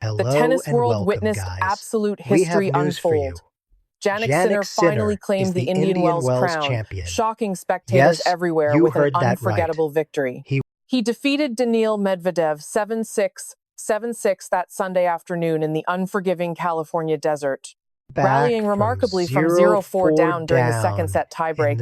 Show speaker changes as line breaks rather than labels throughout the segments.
The
Hello
tennis
and
world
welcome,
witnessed
guys.
absolute
We have
history
news for you.
unfold. Jannik
Jannik
Sinner finally
Sinner
claimed
is
the
the
Indian Wells crown,
champion.
shocking spectators
Yes,
everywhere
you
with an
heard that right.
unforgettable victory.
He
He defeated Daniil Medvedev 7-6, 7-6 that Sunday afternoon in the unforgiving California desert. Rallying remarkably from 0-4 down during the second set tiebreak,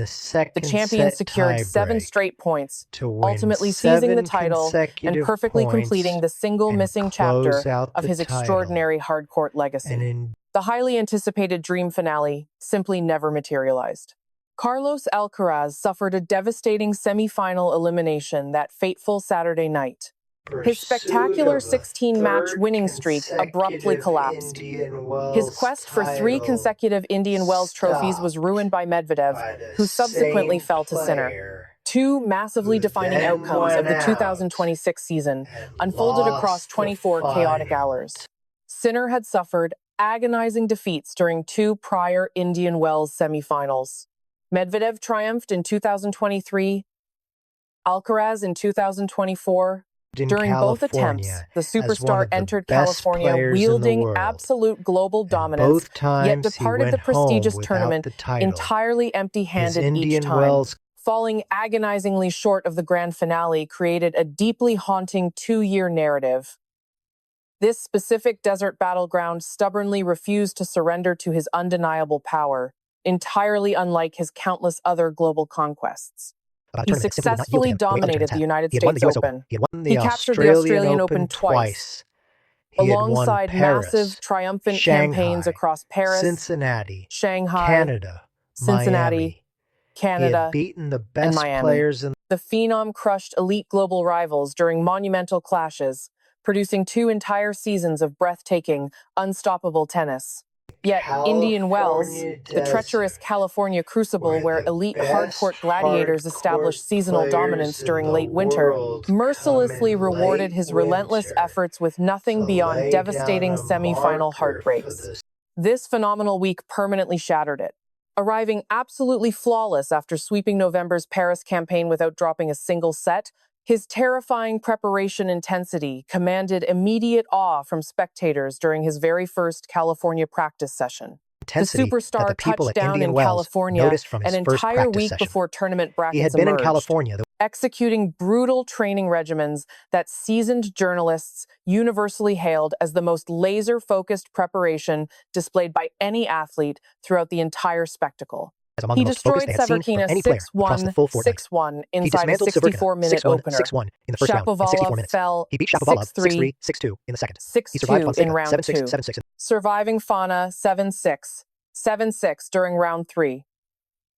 the champion secured 7 straight points,
to win
ultimately seizing the title and
consecutive
perfectly
points
completing the single
and
missing
close
chapter
out
of
the
his
title.
extraordinary hardcourt legacy.
And in
The highly anticipated dream finale simply never materialized. Carlos Alcaraz suffered a devastating semi-final elimination that fateful Saturday night. His spectacular 16-match winning streak abruptly collapsed. His quest for 3 consecutive Indian Wells trophies was ruined by Medvedev, who subsequently fell to Sinner. 2 massively defining outcomes of the 2026 season unfolded across 24 chaotic hours. Sinner had suffered agonizing defeats during 2 prior Indian Wells semifinals. Medvedev triumphed in 2023, Alcaraz in 2024. During both attempts, the superstar entered California wielding absolute global dominance, yet departed the prestigious tournament entirely empty-handed each time. Falling agonizingly short of the grand finale created a deeply haunting 2-year narrative. This specific desert battleground stubbornly refused to surrender to his undeniable power, entirely unlike his countless other global conquests. He successfully dominated the United States Open. He captured the Australian Open twice, alongside massive, triumphant campaigns across Paris,
Cincinnati,
Shanghai, Cincinnati, Canada,
beaten the
and
best
Miami.
players in
The Phenom crushed elite global rivals during monumental clashes, producing 2 entire seasons of breathtaking, unstoppable tennis. Yet Indian Wells, the treacherous California crucible where elite hardcourt gladiators established seasonal dominance during late winter, mercilessly rewarded his relentless efforts with nothing beyond devastating semi-final heartbreaks. This phenomenal week permanently shattered it. Arriving absolutely flawless after sweeping November's Paris campaign without dropping a single set, his terrifying preparation intensity commanded immediate awe from spectators during his very first California practice session. The superstar touched down in California an entire week before tournament brackets emerged, executing brutal training regimens that seasoned journalists universally hailed as the most laser-focused preparation displayed by any athlete throughout the entire spectacle. He destroyed Severkina 6-1, 6-1 inside a 64-minute opener. Shapovalov fell 6-3, 6-2 in round 2, surviving Fana 7-6, 7-6 during round 3.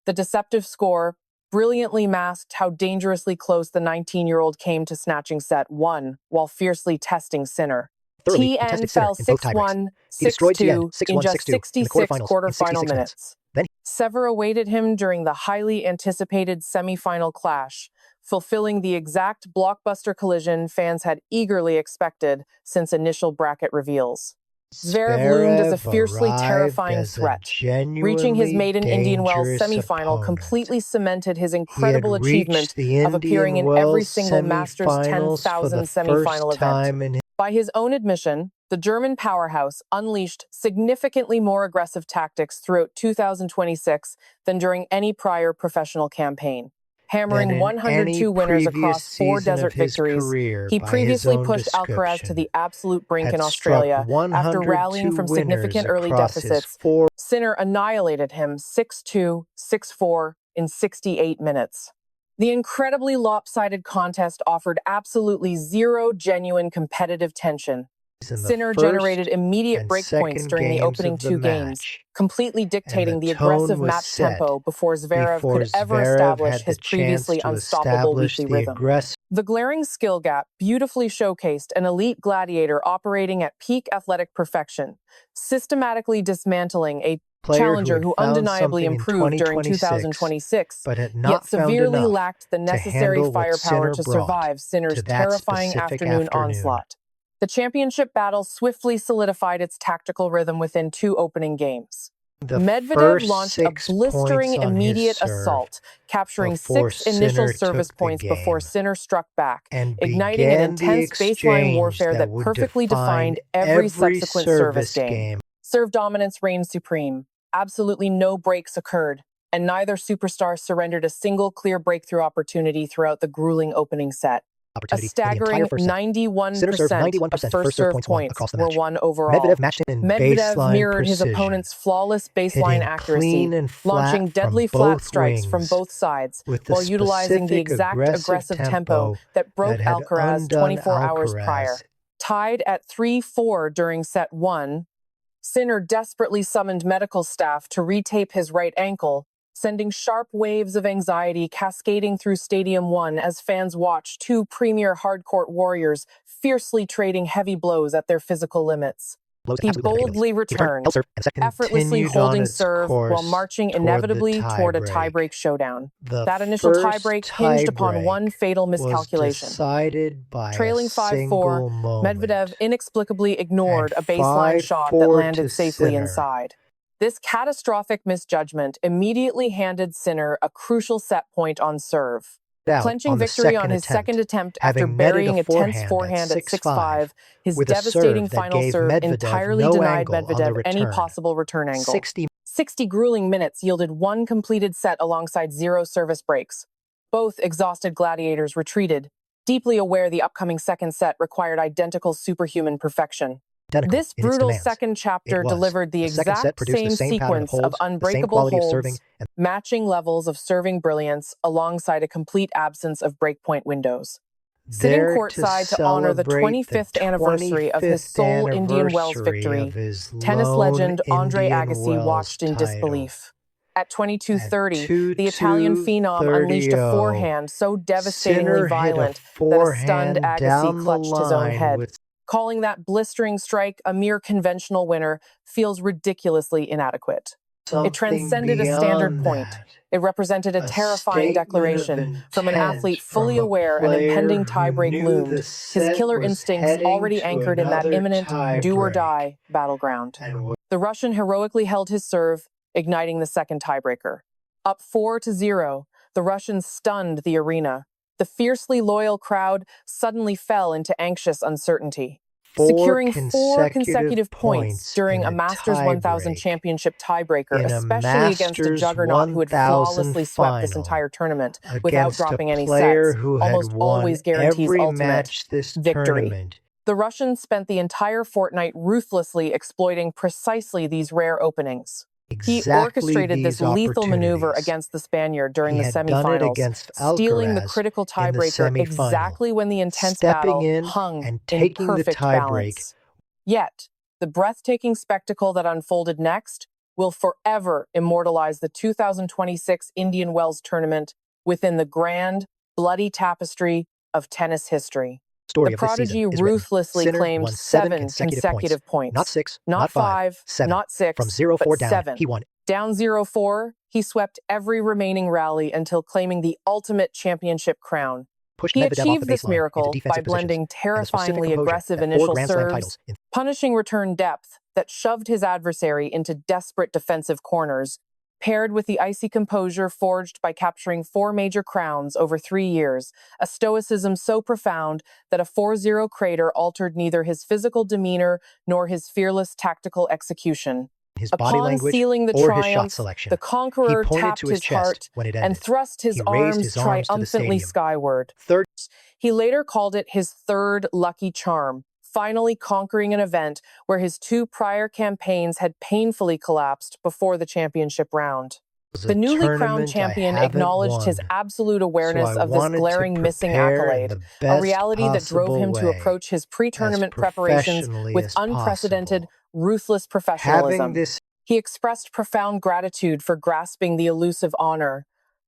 The deceptive score brilliantly masked how dangerously close the 19-year-old came to snatching set 1 while fiercely testing Sinner. TN fell 6-1, 6-2 in just 66 quarterfinal minutes. Sever awaited him during the highly anticipated semi-final clash, fulfilling the exact blockbuster collision fans had eagerly expected since initial bracket reveals. Zverev loomed as a fiercely terrifying threat. Reaching his maiden Indian Wells semi-final completely cemented his incredible achievement of appearing in every single Masters 10,000 semi-final event. By his own admission, the German powerhouse unleashed significantly more aggressive tactics throughout 2026 than during any prior professional campaign. Hammering 102 winners across 4 desert victories, he previously pushed Alcaraz to the absolute brink in Australia after rallying from significant early deficits. Sinner annihilated him 6-2, 6-4 in 68 minutes. The incredibly lopsided contest offered absolutely zero genuine competitive tension. Sinner generated immediate breakpoints during the opening 2 games, completely dictating the aggressive match tempo before Zverev could ever establish his previously unstoppable weekly rhythm. The glaring skill gap beautifully showcased an elite gladiator operating at peak athletic perfection, systematically dismantling a challenger who undeniably improved during 2026, yet severely lacked the necessary firepower to survive Sinner's terrifying afternoon onslaught. The championship battle swiftly solidified its tactical rhythm within 2 opening games. Medvedev launched a blistering immediate assault, capturing 6 initial service points before Sinner struck back, igniting an intense baseline warfare that perfectly defined every subsequent service game. Serve dominance reigned supreme. Absolutely no breaks occurred, and neither superstar surrendered a single clear breakthrough opportunity throughout the grueling opening set. A staggering 91% of first serve points were won overall. Medvedev mirrored his opponent's flawless baseline accuracy, launching deadly flat strikes from both sides while utilizing the exact aggressive tempo that broke Alcaraz 24 hours prior. Tied at 3-4 during set 1, Sinner desperately summoned medical staff to retape his right ankle, sending sharp waves of anxiety cascading through Stadium 1 as fans watched two premier hardcourt warriors fiercely trading heavy blows at their physical limits. He boldly returned, effortlessly holding serve while marching inevitably toward a tiebreak showdown. That initial tiebreak hinged upon one fatal miscalculation. Trailing 5-4, Medvedev inexplicably ignored a baseline shot that landed safely inside. This catastrophic misjudgment immediately handed Sinner a crucial set point on serve. Clenching victory on his second attempt after burying a tense forehand at 6-5, his devastating final serve entirely denied Medvedev any possible return angle. 60 grueling minutes yielded one completed set alongside 0 service breaks. Both exhausted gladiators retreated, deeply aware the upcoming second set required identical superhuman perfection. This brutal second chapter delivered the exact same sequence of unbreakable holds, matching levels of serving brilliance alongside a complete absence of breakpoint windows. Sitting courtside to honor the 25th anniversary of his sole Indian Wells victory, tennis legend Andre Agassi watched in disbelief. At 22:30, the Italian phenom unleashed a forehand so devastatingly violent that a stunned Agassi clutched his own head. Calling that blistering strike a mere conventional winner feels ridiculously inadequate. It transcended a standard point. It represented a terrifying declaration from an athlete fully aware an impending tiebreak loomed, his killer instincts already anchored in that imminent do-or-die battleground. The Russian heroically held his serve, igniting the second tiebreaker. Up 4-0, the Russians stunned the arena. The fiercely loyal crowd suddenly fell into anxious uncertainty. Securing 4 consecutive points during a Masters 1000 championship tiebreaker, especially against a juggernaut who had flawlessly swept this entire tournament without dropping any sets, almost always guarantees ultimate victory. The Russians spent the entire fortnight ruthlessly exploiting precisely these rare openings. He orchestrated this lethal maneuver against the Spaniard during the semifinals, stealing the critical tiebreaker exactly when the intense battle hung in perfect balance. Yet, the breathtaking spectacle that unfolded next will forever immortalize the 2026 Indian Wells tournament within the grand, bloody tapestry of tennis history. The prodigy ruthlessly claimed 7 consecutive points. Not 6, not 5, not 6, from 0-4 but down, 7. He won. Down 0-4, he swept every remaining rally until claiming the ultimate championship crown. He achieved this miracle by blending terrifyingly aggressive initial serves, punishing return depth that shoved his adversary into desperate defensive corners, paired with the icy composure forged by capturing 4 major crowns over 3 years, a stoicism so profound that a 4-0 crater altered neither his physical demeanor nor his fearless tactical execution. Upon sealing the triumph, the conqueror tapped his heart and thrust his arms triumphantly skyward. He later called it his third lucky charm, finally conquering an event where his 2 prior campaigns had painfully collapsed before the championship round. The newly crowned champion acknowledged his absolute awareness of this glaring missing accolade, a reality that drove him to approach his pre-tournament preparations with unprecedented, ruthless professionalism. He expressed profound gratitude for grasping the elusive honor.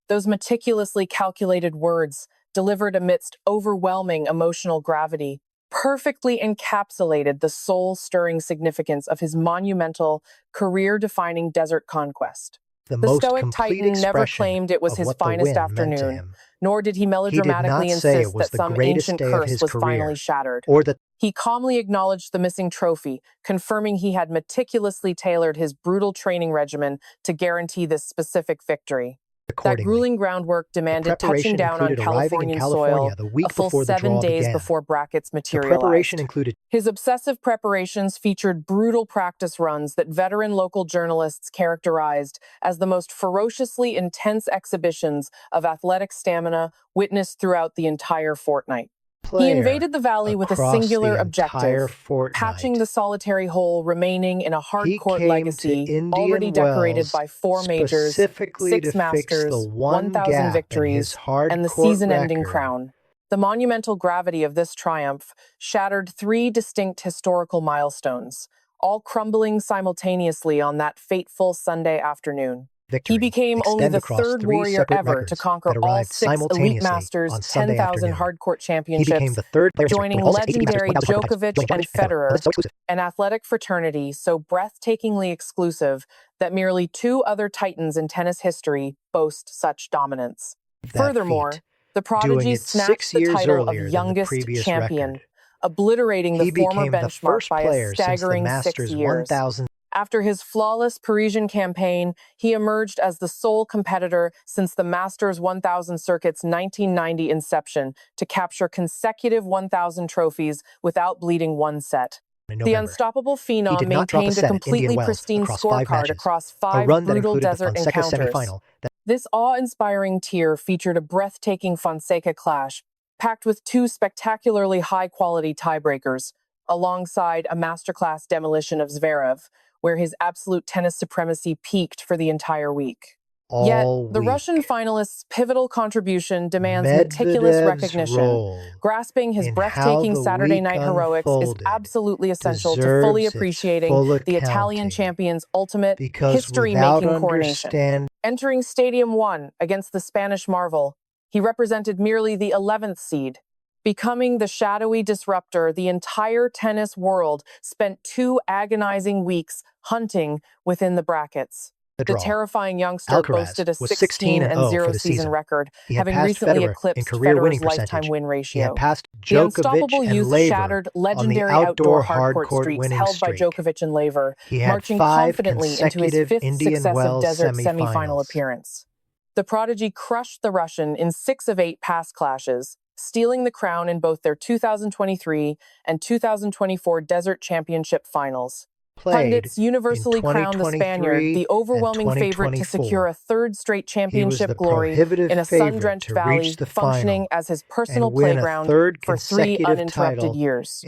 Those meticulously calculated words, delivered amidst overwhelming emotional gravity, perfectly encapsulated the soul-stirring significance of his monumental, career-defining desert conquest. The stoic titan never claimed it was his finest afternoon, nor did he
He did not
melodramatically
say it
insist
was
that
the
some
greatest
ancient
day of
curse
his
was finally
career,
shattered.
or that
He calmly acknowledged the missing trophy, confirming he had meticulously tailored his brutal training regimen to guarantee this specific victory. That
accordingly.
grueling groundwork
The
demanded touching
preparation
down on
included arriving in
Californian
California
soil
the week
a full
before the
7
draw
days
began.
before brackets
The preparation
materialized.
included
His obsessive preparations featured brutal practice runs that veteran local journalists characterized as the most ferociously intense exhibitions of athletic stamina witnessed throughout the entire fortnight. He invaded the valley with a
across
singular
the entire
objective, patching
fortnight.
the solitary hole remaining in a hard
He
court
came to
legacy already
Indian
decorated
Wells
by 4 majors,
specifically to
6
fix the
masters,
one
1,000
gap in his
victories,
hard
and the
court
season-ending
record.
crown. The monumental gravity of this triumph shattered 3 distinct historical milestones, all crumbling simultaneously on that fateful Sunday afternoon.
Victory
He became only
extend
the
across
3rd
3
warrior
separate
ever to
records
conquer
that
all
arrived
6 Elite
simultaneously
Masters
on Sunday
10,000
afternoon.
hardcourt
He
championships,
became the 3rd player to
joining
all 6 ATP Masters
legendary
1000 hardcourt titles,
Djokovic
joined
and
Djokovic and Federer.
Federer,
This is so exclusive.
an athletic fraternity so breathtakingly exclusive that merely 2 other titans in tennis history boast such dominance.
That
Furthermore,
feat,
the
doing
prodigy
it 6
snatched the
years
title of
earlier than the
youngest
previous
champion,
record.
obliterating the
He
former
became the
benchmark
first
by a
player since the
staggering 6
Masters
years.
1000.
After his flawless Parisian campaign, he emerged as the sole competitor since the Masters 1000 circuit's 1990 inception to capture consecutive 1,000 trophies without bleeding one set.
In
The
November.
unstoppable
He
phenom
did not drop a
maintained a
set at Indian
completely
Wells
pristine
across 5
scorecard
matches,
across
a
5
run that
brutal
included the
desert
Fonseca
encounters.
semifinal.
This awe-inspiring tier featured a breathtaking Fonseca clash, packed with 2 spectacularly high-quality tiebreakers, alongside a masterclass demolition of Zverev, where his absolute tennis supremacy peaked for the entire week. Yet, the Russian finalist's pivotal contribution demands meticulous
Medvedev's
recognition.
role
Grasping his
in
breathtaking
how the
Saturday
week
night heroics is
unfolded
absolutely essential to fully
deserves its
appreciating
full
the Italian
accounting,
champion's ultimate
because
history-making
without
coronation. Entering Stadium 1 against the Spanish Marvel, he represented merely the 11th seed. Becoming the shadowy disruptor, the entire tennis world spent 2 agonizing weeks hunting within the brackets. The terrifying youngster
Alcaraz
boasted a
was
16-0
for the
season record,
He had
having
passed
recently
Federer in
eclipsed
career winning
Federer's lifetime
percentage.
win
He
ratio.
had passed
The
Djokovic
unstoppable
and
youth
Laver
shattered
on the
legendary
outdoor
hardcourt
hardcourt
streaks
winning
held by
streak.
Djokovic and Laver,
He had
marching
5
confidently into his
consecutive
5th
Indian
successive
Wells
desert semifinal
semifinals.
appearance. The prodigy crushed the Russian in 6 of 8 past clashes, stealing the crown in both their 2023 and 2024 Desert Championship finals. Pundits universally crowned the Spaniard the overwhelming favorite to secure a 3rd straight championship glory in a sun-drenched valley, functioning as his personal playground for 3 uninterrupted years.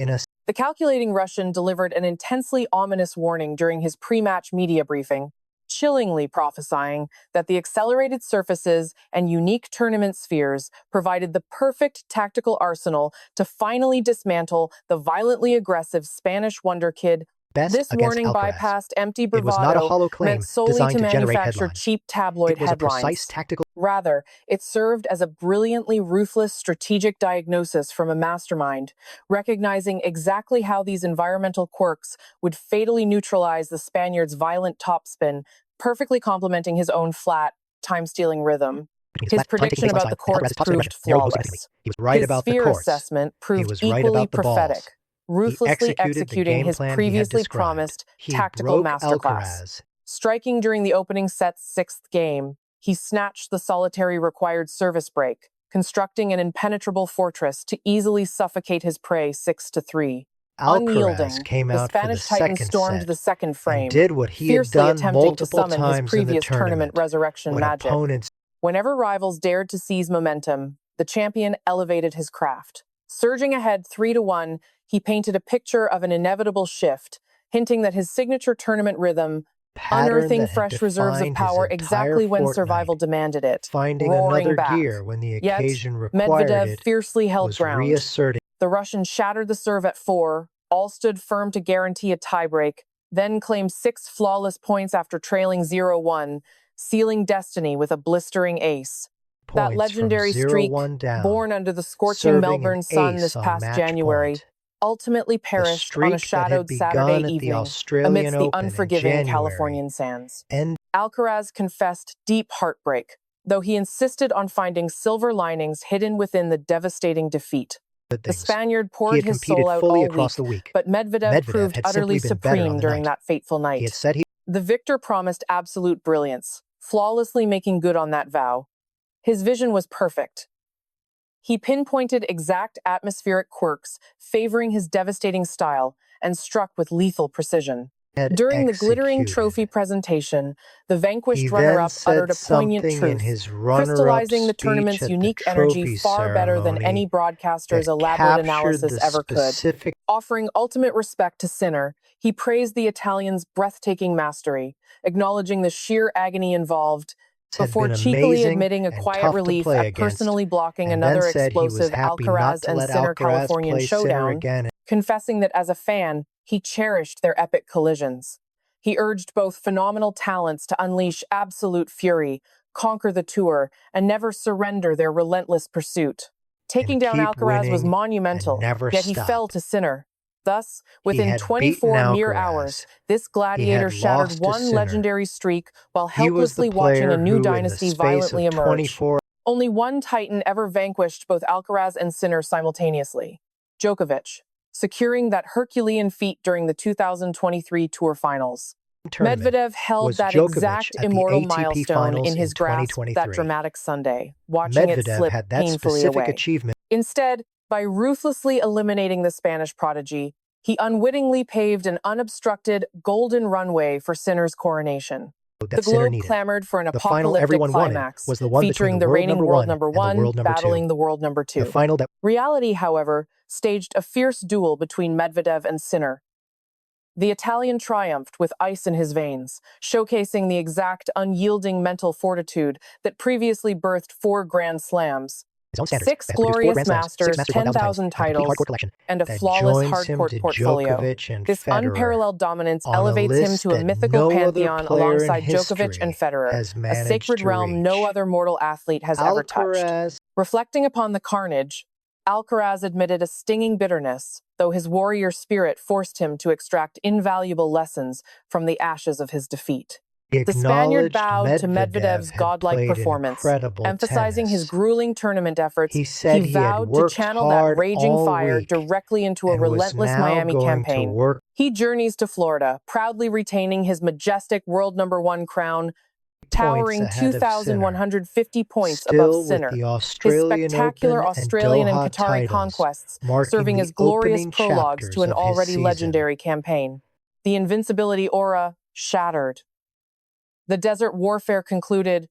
The calculating Russian delivered an intensely ominous warning during his pre-match media briefing, chillingly prophesying that the accelerated surfaces and unique tournament spheres provided the perfect tactical arsenal to finally dismantle the violently aggressive Spanish wonder kid. This warning bypassed empty bravado meant solely to manufacture cheap tabloid headlines. Rather, it served as a brilliantly ruthless strategic diagnosis from a mastermind, recognizing exactly how these environmental quirks would fatally neutralize the Spaniard's violent topspin, perfectly complementing his own flat, time-stealing rhythm. His prediction about the courts proved flawless. His sphere assessment proved equally prophetic, ruthlessly executing his previously promised tactical masterclass. Striking during the opening set's 6th game, he snatched the solitary required service break, constructing an impenetrable fortress to easily suffocate his prey 6-3. Unyielding, the Spanish Titan stormed the 2nd frame, fiercely attempting to summon his previous tournament resurrection magic. Whenever rivals dared to seize momentum, the champion elevated his craft. Surging ahead 3-1, he painted a picture of an inevitable shift, hinting that his signature tournament rhythm, unearthing fresh reserves of power exactly when survival demanded it, roaring back. Yet, Medvedev fiercely held ground. The Russian shattered the serve at 4, all stood firm to guarantee a tiebreak, then claimed 6 flawless points after trailing 0-1, sealing destiny with a blistering ace. That legendary streak, born under the scorching Melbourne sun this past January, ultimately perished on a shadowed Saturday evening amidst the unforgiving Californian sands. Alcaraz confessed deep heartbreak, though he insisted on finding silver linings hidden within the devastating defeat. The Spaniard poured his soul out all week, but Medvedev proved utterly supreme during that fateful night. The victor promised absolute brilliance, flawlessly making good on that vow. His vision was perfect. He pinpointed exact atmospheric quirks, favoring his devastating style, and struck with lethal precision. During the glittering trophy presentation, the vanquished runner-up uttered a poignant truth, crystallizing the tournament's unique energy far better than any broadcaster's elaborate analysis ever could. Offering ultimate respect to Sinner, he praised the Italian's breathtaking mastery, acknowledging the sheer agony involved, before cheekily admitting a quiet relief at personally blocking another explosive Alcaraz and Sinner Californian showdown, confessing that as a fan, he cherished their epic collisions. He urged both phenomenal talents to unleash absolute fury, conquer the tour, and never surrender their relentless pursuit. Taking down Alcaraz was monumental, yet he fell to Sinner. Thus, within 24 mere hours, this gladiator shattered one legendary streak while helplessly watching a new dynasty violently emerge. Only one titan ever vanquished both Alcaraz and Sinner simultaneously: Djokovic, securing that Herculean feat during the 2023 Tour Finals. Medvedev held that exact immortal milestone in his grasp that dramatic Sunday, watching it slip painfully away. Instead, by ruthlessly eliminating the Spanish prodigy, he unwittingly paved an unobstructed golden runway for Sinner's coronation. The globe clamored for an apocalyptic climax, featuring the reigning world number one battling the world number two. Reality, however, staged a fierce duel between Medvedev and Sinner. The Italian triumphed with ice in his veins, showcasing the exact unyielding mental fortitude that previously birthed 4 Grand Slams, 6 glorious Masters, 10,000 titles, and a flawless hardcourt portfolio. This unparalleled dominance elevates him to a mythical pantheon alongside Djokovic and Federer, a sacred realm no other mortal athlete has ever touched. Reflecting upon the carnage, Alcaraz admitted a stinging bitterness, though his warrior spirit forced him to extract invaluable lessons from the ashes of his defeat. The Spaniard bowed to Medvedev's godlike performance, emphasizing his grueling tournament efforts. He vowed to channel that raging fire directly into a relentless Miami campaign. He journeys to Florida, proudly retaining his majestic world number one crown, towering 2,150 points above Sinner. His spectacular Australian and Qatari conquests serving as glorious prologues to an already legendary campaign. The invincibility aura shattered. The desert warfare concluded.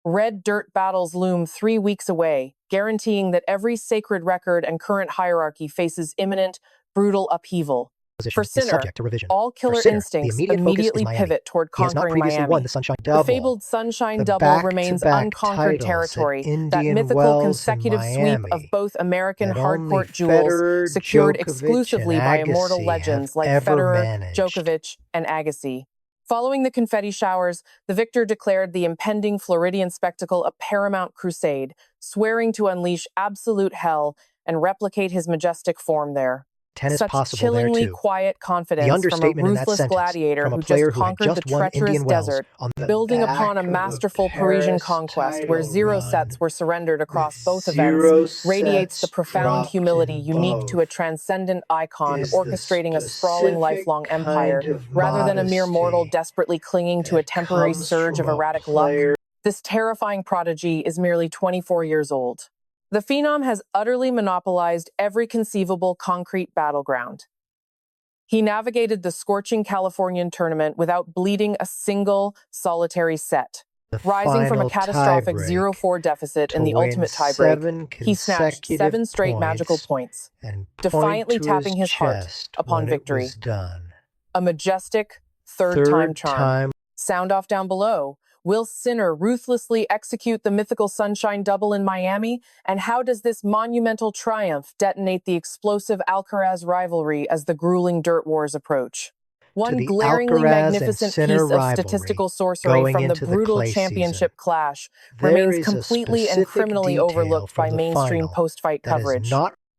Red dirt battles loom 3 weeks away, guaranteeing that every sacred record and current hierarchy faces imminent, brutal upheaval. For Sinner, all killer instincts immediately pivot toward conquering Miami. The fabled Sunshine Double remains unconquered territory, that mythical consecutive sweep of both American hardcourt jewels secured exclusively by immortal legends like Federer, Djokovic, and Agassi. Following the confetti showers, the victor declared the impending Floridian spectacle a paramount crusade, swearing to unleash absolute hell and replicate his majestic form there. Such chillingly quiet confidence from a ruthless gladiator who just conquered the treacherous desert, building upon a masterful Parisian conquest where 0 sets were surrendered across both events, radiates the profound humility unique to a transcendent icon orchestrating a sprawling lifelong empire, rather than a mere mortal desperately clinging to a temporary surge of erratic luck. This terrifying prodigy is merely 24 years old. The Phenom has utterly monopolized every conceivable concrete battleground. He navigated the scorching Californian tournament without bleeding a single solitary set. Rising from a catastrophic 0-4 deficit in the ultimate tiebreak, he snatched 7 straight magical points, defiantly tapping his heart upon victory. A majestic third-time charm. Sound off down below. Will Sinner ruthlessly execute the mythical Sunshine Double in Miami? And how does this monumental triumph detonate the explosive Alcaraz rivalry as the grueling dirt wars approach? One glaringly magnificent piece of statistical sorcery from the brutal championship clash remains completely and criminally overlooked by mainstream post-fight coverage.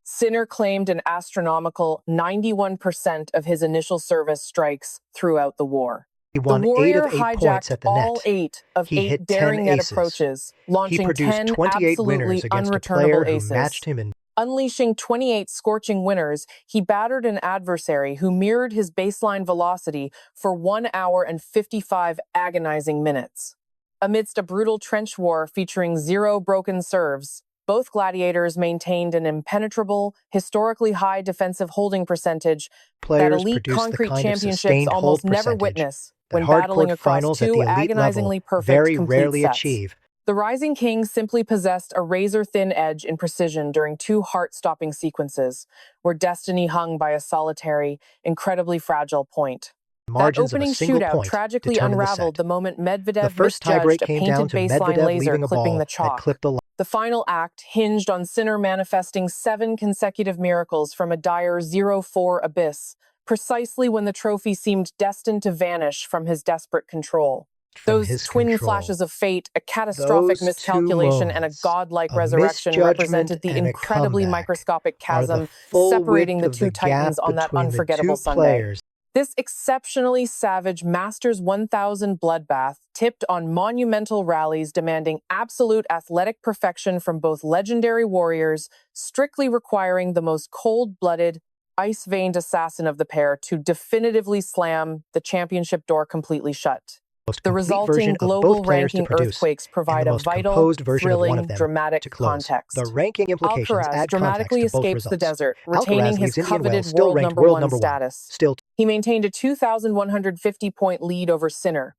Sinner claimed an astronomical 91% of his initial service strikes throughout the war.
He
The
won 8
Warrior
of 8 points
hijacked
at the
all
net.
8 of
He
8
hit 10
daring net
aces.
approaches,
He
launching
produced
10
28
absolutely
winners against a
unreturnable
player who
aces.
matched him in.
Unleashing 28 scorching winners, he battered an adversary who mirrored his baseline velocity for 1 hour and 55 agonizing minutes. Amidst a brutal trench war featuring 0 broken serves, both gladiators maintained an impenetrable, historically high defensive holding percentage that
Players
elite
produce the
concrete
kind of
championships
sustained hold
almost never
percentage
witness
that
when battling
hardcourt
across
finals at the
2
elite level
agonizingly perfect
very
complete
rarely
sets.
achieve.
The Rising King simply possessed a razor-thin edge in precision during 2 heart-stopping sequences, where destiny hung by a solitary, incredibly fragile point. That
Margins of a
opening
single
shootout
point
tragically
determined the
unraveled
set.
the moment
The
Medvedev
first
misjudged
tiebreak
a
came down
painted
to
baseline
Medvedev
laser
leaving a
clipping
ball
the
that
chalk.
clipped the line.
The final act hinged on Sinner manifesting 7 consecutive miracles from a dire 0-4 abyss, precisely when the trophy seemed destined to vanish from his desperate control. Those twin flashes of fate, a catastrophic
Those two
miscalculation and a
moments
godlike
of
resurrection
misjudgment
represented the
and a
incredibly
comeback
microscopic
are the
chasm
full
separating
width
the
of the
two titans
gap
on that
between the
unforgettable
two
Sunday.
players.
This exceptionally savage Masters 1000 bloodbath tipped on monumental rallies demanding absolute athletic perfection from both legendary warriors, strictly requiring the most cold-blooded, ice-veined assassin of the pair to definitively slam the championship door completely shut. The resulting global ranking earthquakes provide a vital, thrilling, dramatic context.
The ranking implications
Alcaraz
add
dramatically
context to both
escapes the
results.
desert, retaining
Alcaraz
his
leaves Indian
coveted
Wells still
world
ranked
number
world
one
number 1.
status.
Still,
He maintained a 2,150-point lead over Sinner,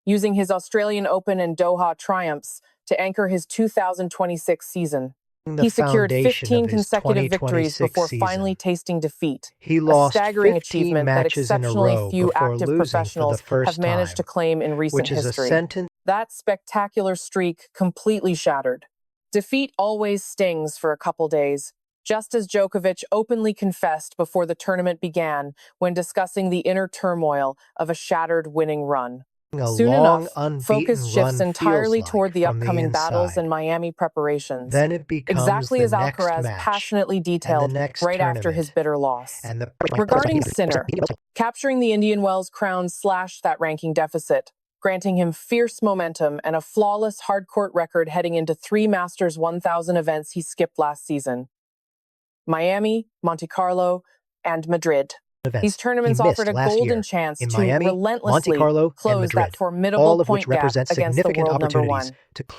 using his Australian Open and Doha triumphs to anchor his 2026 season. He secured 15 consecutive victories before finally tasting defeat,
he
a
lost
staggering
15
achievement that
matches in a
exceptionally
row
few
before
active
losing for the
professionals have
first
managed to
time,
claim in recent
which is a
history.
sentence.
That spectacular streak completely shattered. Defeat always stings for a couple days, just as Djokovic openly confessed before the tournament began when discussing the inner turmoil of a shattered winning run. Soon enough, focus shifts entirely toward the upcoming battles and Miami preparations,
Then it becomes
exactly
the
as
next
Alcaraz
match,
passionately detailed right after his bitter loss. Regarding Sinner, capturing the Indian Wells crown slashed that ranking deficit, granting him fierce momentum and a flawless hardcourt record heading into 3 Masters 1000 events he skipped last season: Miami, Monte Carlo, and Madrid. These tournaments offered a golden chance to relentlessly close that formidable point gap against the world number 1.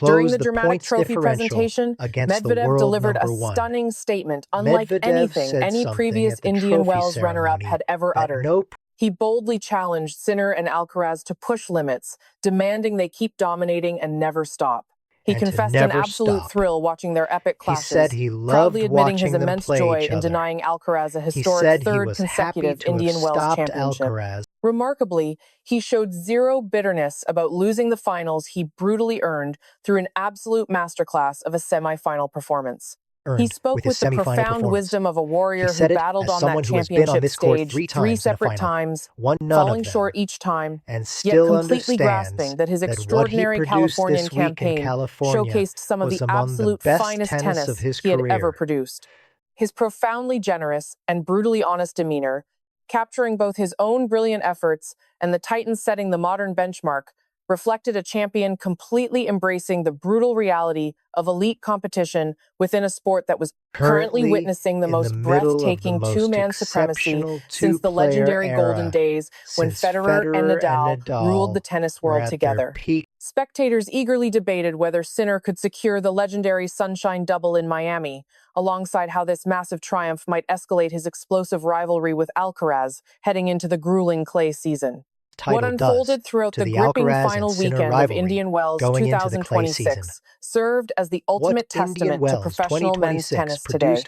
During the dramatic trophy presentation, Medvedev delivered a stunning statement unlike anything any previous Indian Wells runner-up had ever uttered. He boldly challenged Sinner and Alcaraz to push limits, demanding they keep dominating and never stop. He confessed an absolute thrill watching their epic clashes,
He said he loved
proudly admitting his
watching them
immense
play
joy
each
in
other.
denying Alcaraz a
He
historic
said he
third
was happy
consecutive
to have
Indian Wells
stopped
championship.
Alcaraz.
Remarkably, he showed zero bitterness about losing the finals he brutally earned through an absolute masterclass of a semi-final performance. He spoke with the profound wisdom of a warrior who battled on that championship stage 3 separate times, falling short each time, yet completely grasping that his extraordinary Californian campaign showcased some of the absolute finest tennis he had ever produced. His profoundly generous and brutally honest demeanor, capturing both his own brilliant efforts and the Titans setting the modern benchmark, reflected a champion completely embracing the brutal reality of elite competition within a sport that was currently witnessing the most breathtaking two-man supremacy since the legendary golden days when Federer and Nadal ruled the tennis world together. Spectators eagerly debated whether Sinner could secure the legendary Sunshine Double in Miami, alongside how this massive triumph might escalate his explosive rivalry with Alcaraz heading into the grueling clay season. What unfolded throughout the gripping final weekend of Indian Wells 2026 served as the ultimate testament to professional men's tennis today.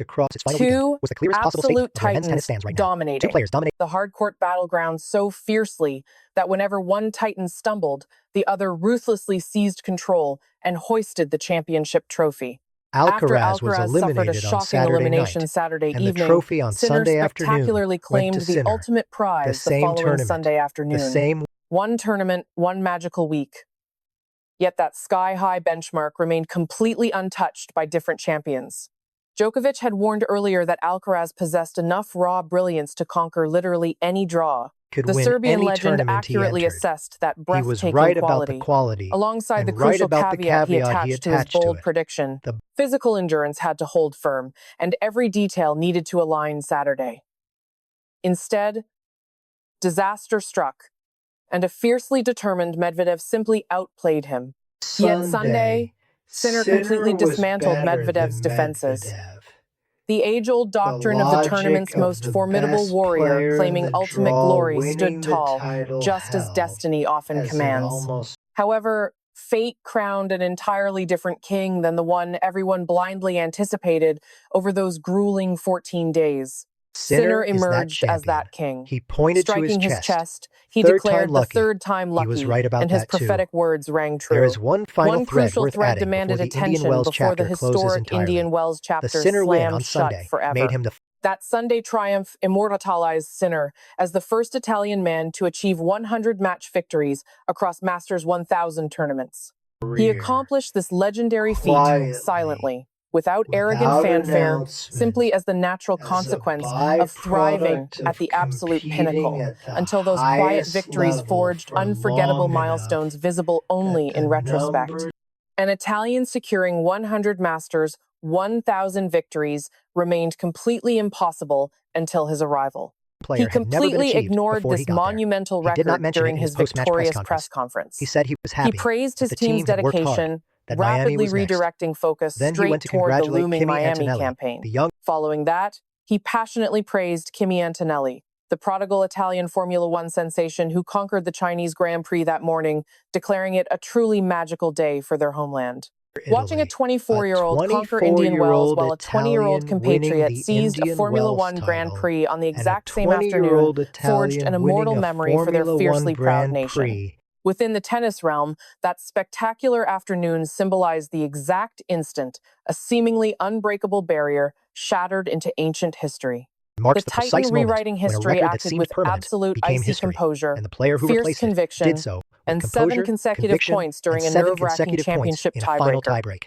2 absolute titans dominating the hardcourt battleground so fiercely that whenever one titan stumbled, the other ruthlessly seized control and hoisted the championship trophy. After Alcaraz suffered a shocking elimination Saturday evening, Sinner spectacularly claimed the ultimate prize the following Sunday afternoon. One tournament, one magical week. Yet that sky-high benchmark remained completely untouched by different champions. Djokovic had warned earlier that Alcaraz possessed enough raw brilliance to conquer literally any draw,
could
The
win
Serbian
any
legend
tournament he
accurately
entered.
assessed that
He
breathtaking
was right about the quality,
alongside the
and right
crucial
about the
caveat he
caveat
attached to his bold
it.
prediction.
The
Physical endurance had to hold firm, and every detail needed to align Saturday. Instead, disaster struck, and a fiercely determined Medvedev simply outplayed him. Yet Sunday, Sinner completely dismantled Medvedev's defenses. The age-old doctrine of the tournament's most formidable warrior claiming ultimate glory stood tall, just as destiny often commands. However, fate crowned an entirely different king than the one everyone blindly anticipated over those grueling 14 days. Sinner emerged as that king.
He pointed
Striking
to
his chest, he
Third
declared
time
the
lucky.
third time lucky,
He was right about
and his
that, too.
prophetic words rang true.
There is one final
One
thread
crucial
worth
thread
adding
demanded
before the Indian
attention
Wells
before the
chapter closes
historic
entirely.
Indian Wells
The
chapter
Sinner win
slammed
on
shut
Sunday
forever.
made him the
That Sunday triumph immortalized Sinner as the first Italian man to achieve 100 match victories across Masters 1000 tournaments. He accomplished this legendary feat silently, without arrogant fanfare, simply as the natural consequence of thriving at the absolute pinnacle, until those quiet victories forged unforgettable milestones visible only in retrospect. An Italian securing 100 Masters, 1,000 victories remained completely impossible until his arrival. He completely ignored this monumental record during his victorious press conference.
He said he was happy.
He praised
that
his
the team
team's
had worked hard,
dedication,
that Miami
rapidly
was next.
redirecting focus
Then he
straight
went to
toward the
congratulate
looming
Kimi
Miami
Antonelli,
campaign.
the young
Following that, he passionately praised Kimi Antonelli, the prodigal Italian Formula One sensation who conquered the Chinese Grand Prix that morning, declaring it a truly magical day for their homeland. Watching a 24-year-old conquer Indian Wells while a 20-year-old compatriot seized a Formula One Grand Prix on the exact same afternoon forged an immortal memory for their fiercely proud nation. Within the tennis realm, that spectacular afternoon symbolized the exact instant a seemingly unbreakable barrier shattered into ancient history. The Titan rewriting history acted with absolute icy composure,
and the player who
fierce
replaced it
conviction,
did so with
and
composure,
7 consecutive
conviction,
points during
and
a
7
nerve-wracking
consecutive points
championship
in a final
tiebreaker.
tiebreak.